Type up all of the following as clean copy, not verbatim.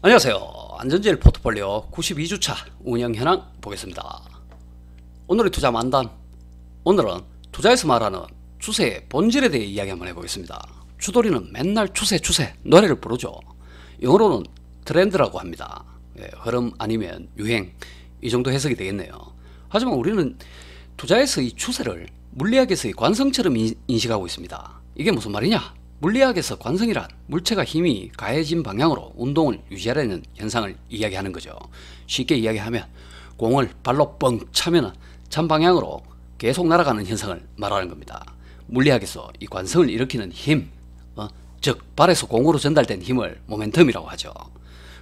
안녕하세요. 안전제일 포트폴리오 92주차 운영 현황 보겠습니다. 오늘의 투자 만담. 오늘은 투자에서 말하는 추세의 본질에 대해 이야기 한번 해보겠습니다. 추돌이는 맨날 추세 노래를 부르죠. 영어로는 트렌드라고 합니다. 흐름 아니면 유행, 이 정도 해석이 되겠네요. 하지만 우리는 투자에서 이 추세를 물리학에서의 관성처럼 인식하고 있습니다. 이게 무슨 말이냐? 물리학에서 관성이란 물체가 힘이 가해진 방향으로 운동을 유지하려는 현상을 이야기하는 거죠. 쉽게 이야기하면 공을 발로 뻥 차면 찬 방향으로 계속 날아가는 현상을 말하는 겁니다. 물리학에서 이 관성을 일으키는 힘, 즉 발에서 공으로 전달된 힘을 모멘텀이라고 하죠.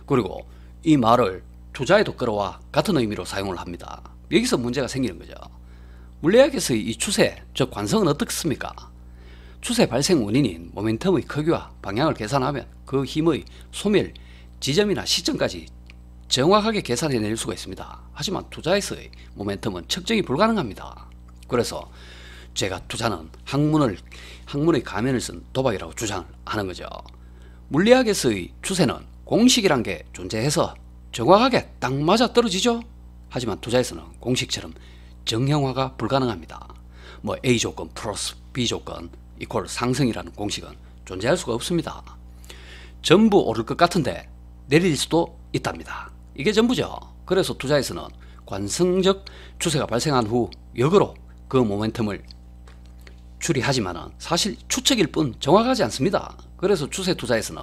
그리고 이 말을 투자에도 끌어와 같은 의미로 사용을 합니다. 여기서 문제가 생기는 거죠. 물리학에서의 이 추세, 즉 관성은 어떻습니까? 추세 발생 원인인 모멘텀의 크기와 방향을 계산하면 그 힘의 소멸 지점이나 시점까지 정확하게 계산해낼 수가 있습니다. 하지만 투자에서의 모멘텀은 측정이 불가능합니다. 그래서 제가 투자는 학문의 가면을 쓴 도박이라고 주장하는 거죠. 물리학에서의 추세는 공식이란 게 존재해서 정확하게 딱 맞아 떨어지죠. 하지만 투자에서는 공식처럼 정형화가 불가능합니다. 뭐 A 조건 플러스 B 조건 이퀄 상승이라는 공식은 존재할 수가 없습니다. 전부 오를 것 같은데 내릴 수도 있답니다. 이게 전부죠. 그래서 투자에서는 관성적 추세가 발생한 후 역으로 그 모멘텀을 추리하지만 사실 추측일 뿐 정확하지 않습니다. 그래서 추세 투자에서는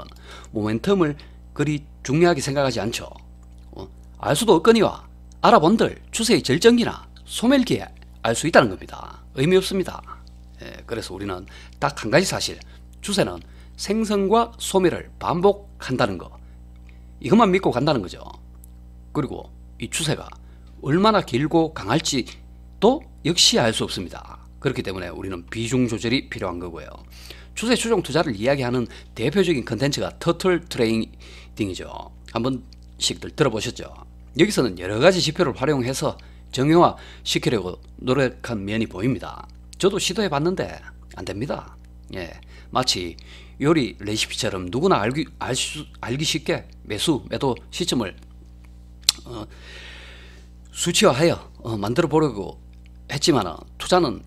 모멘텀을 그리 중요하게 생각하지 않죠. 알 수도 없거니와 알아본들 추세의 절정기나 소멸기에 알 수 있다는 겁니다. 의미 없습니다. 그래서 우리는 딱 한 가지 사실, 추세는 생성과 소멸을 반복한다는 거, 이것만 믿고 간다는 거죠. 그리고 이 추세가 얼마나 길고 강할지도 역시 알 수 없습니다. 그렇기 때문에 우리는 비중 조절이 필요한 거고요. 추세 추종 투자를 이야기하는 대표적인 컨텐츠가 터틀 트레이딩이죠. 한 번씩들 들어보셨죠? 여기서는 여러 가지 지표를 활용해서 정형화 시키려고 노력한 면이 보입니다. 저도 시도해 봤는데 안 됩니다. 마치 요리 레시피처럼 누구나 알기 쉽게 매수, 매도 시점을 수치화하여 만들어 보려고 했지만 투자는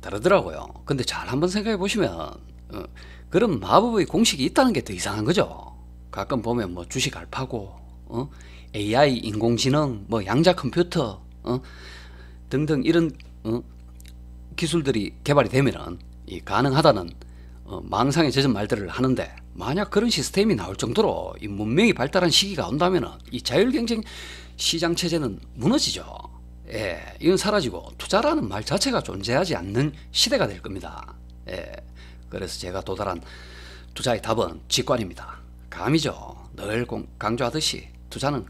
다르더라고요. 근데 잘 한번 생각해 보시면 그런 마법의 공식이 있다는 게 더 이상한 거죠. 가끔 보면 뭐 주식 알파고, AI 인공지능, 뭐 양자 컴퓨터 등등 이런 기술들이 개발이 되면은 가능하다는 망상에 젖은 말들을 하는데, 만약 그런 시스템이 나올 정도로 이 문명이 발달한 시기가 온다면은 이 자율경쟁 시장 체제는 무너지죠. 이건 사라지고 투자라는 말 자체가 존재하지 않는 시대가 될 겁니다. 그래서 제가 도달한 투자의 답은 직관입니다. 감이죠. 늘 강조하듯이 투자는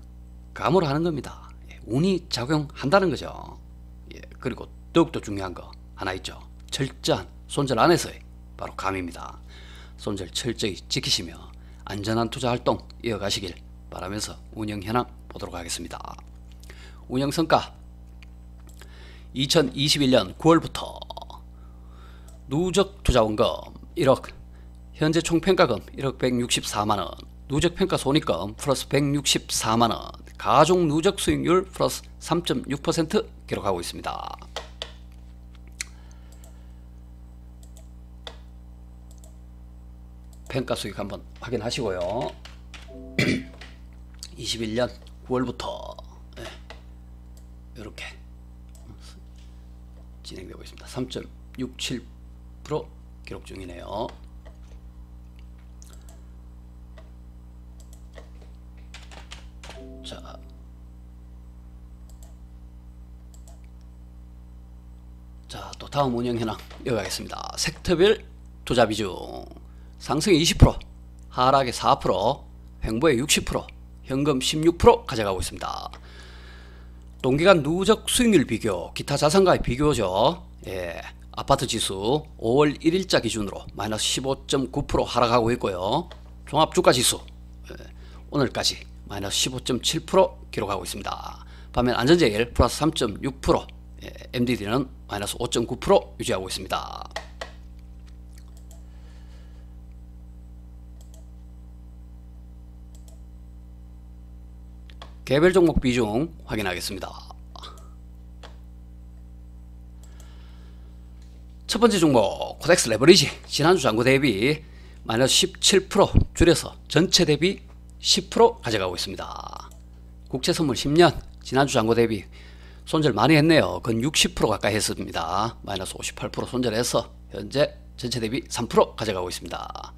감으로 하는 겁니다. 운이 작용한다는 거죠. 그리고 더욱더 중요한 거 하나 있죠. 철저한 손절 안에서의 바로 감입니다. 손절 철저히 지키시며 안전한 투자 활동 이어가시길 바라면서 운영 현황 보도록 하겠습니다. 운영 성과 2021년 9월부터 누적 투자원금 1억, 현재 총평가금 1억 164만원, 누적 평가 손익금 플러스 164만원, 가중 누적 수익률 플러스 3.6% 기록하고 있습니다. 평가 수익 한번 확인하시고요. 21년 9월부터 이렇게 진행되고 있습니다. 3.67% 기록 중이네요. 자, 또 다음 운영 현황 이어가겠습니다. 섹터별 투자 비중 상승에 20%, 하락에 4%, 횡보에 60%, 현금 16% 가져가고 있습니다. 동기간 누적 수익률 비교, 기타 자산가의 비교죠. 아파트 지수 5월 1일자 기준으로 마이너스 15.9% 하락하고 있고요. 종합주가 지수 오늘까지 마이너스 15.7% 기록하고 있습니다. 반면 안전제일 플러스 3.6%, MDD는 마이너스 5.9% 유지하고 있습니다. 개별 종목 비중 확인하겠습니다. 첫 번째 종목 코덱스 레버리지 지난주 잔고 대비 마이너스 17% 줄여서 전체 대비 10% 가져가고 있습니다. 국채선물 10년 지난주 잔고 대비 손절 많이 했네요. 건 60% 가까이 했습니다. 마이너스 58% 손절해서 현재 전체 대비 3% 가져가고 있습니다.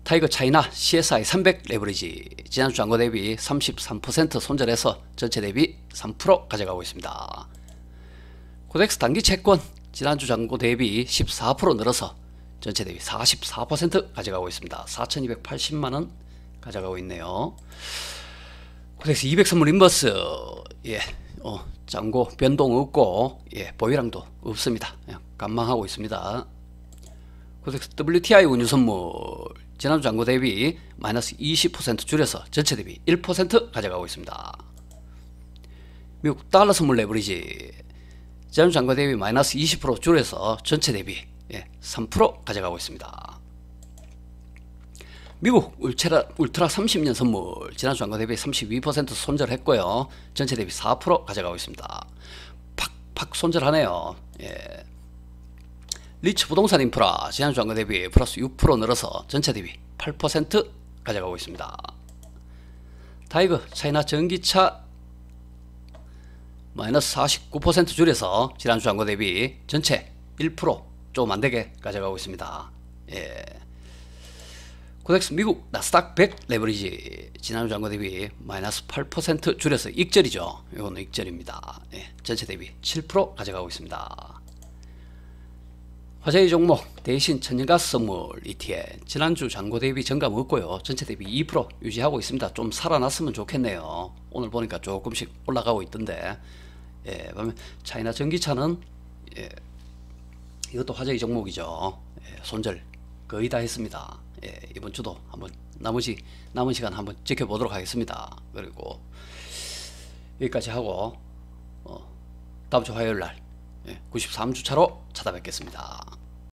타이거 차이나 CSI 300 레버리지 지난주 잔고 대비 33% 손절해서 전체 대비 3% 가져가고 있습니다. 코덱스 단기 채권 지난주 잔고 대비 14% 늘어서 전체 대비 44% 가져가고 있습니다. 4,280만원 가져가고 있네요. 코덱스 200 선물 인버스 잔고 변동 없고 보유량도 없습니다. 관망하고 있습니다. 코덱스 WTI 운유 선물 지난주 잔고 대비 마이너스 20% 줄여서 전체 대비 1% 가져가고 있습니다. 미국 달러 선물 레버리지 지난주 잔고 대비 마이너스 20% 줄여서 전체 대비 3% 가져가고 있습니다. 미국 울트라 30년 선물 지난주 잔고 대비 32% 손절했고요. 전체 대비 4% 가져가고 있습니다. 팍팍 손절하네요. 리츠 부동산 인프라 지난주 잔고 대비 플러스 6% 늘어서 전체 대비 8% 가져가고 있습니다. 타이거 차이나 전기차 마이너스 49% 줄여서 지난주 잔고 대비 전체 1% 조금 안되게 가져가고 있습니다. 코덱스 미국 나스닥 100 레버리지 지난주 잔고 대비 마이너스 8% 줄여서 익절이죠. 이거는 익절입니다. 전체 대비 7% 가져가고 있습니다. 화제의 종목 대신 천연가스 선물 ETF 지난주 잔고 대비 증감 없고요. 전체 대비 2% 유지하고 있습니다. 좀 살아났으면 좋겠네요. 오늘 보니까 조금씩 올라가고 있던데 그러면 차이나 전기차는 이것도 화제의 종목이죠. 손절 거의 다 했습니다. 이번 주도 한번 남은 시간 한번 지켜보도록 하겠습니다. 그리고 여기까지 하고 다음 주 화요일날 93주차로 찾아뵙겠습니다.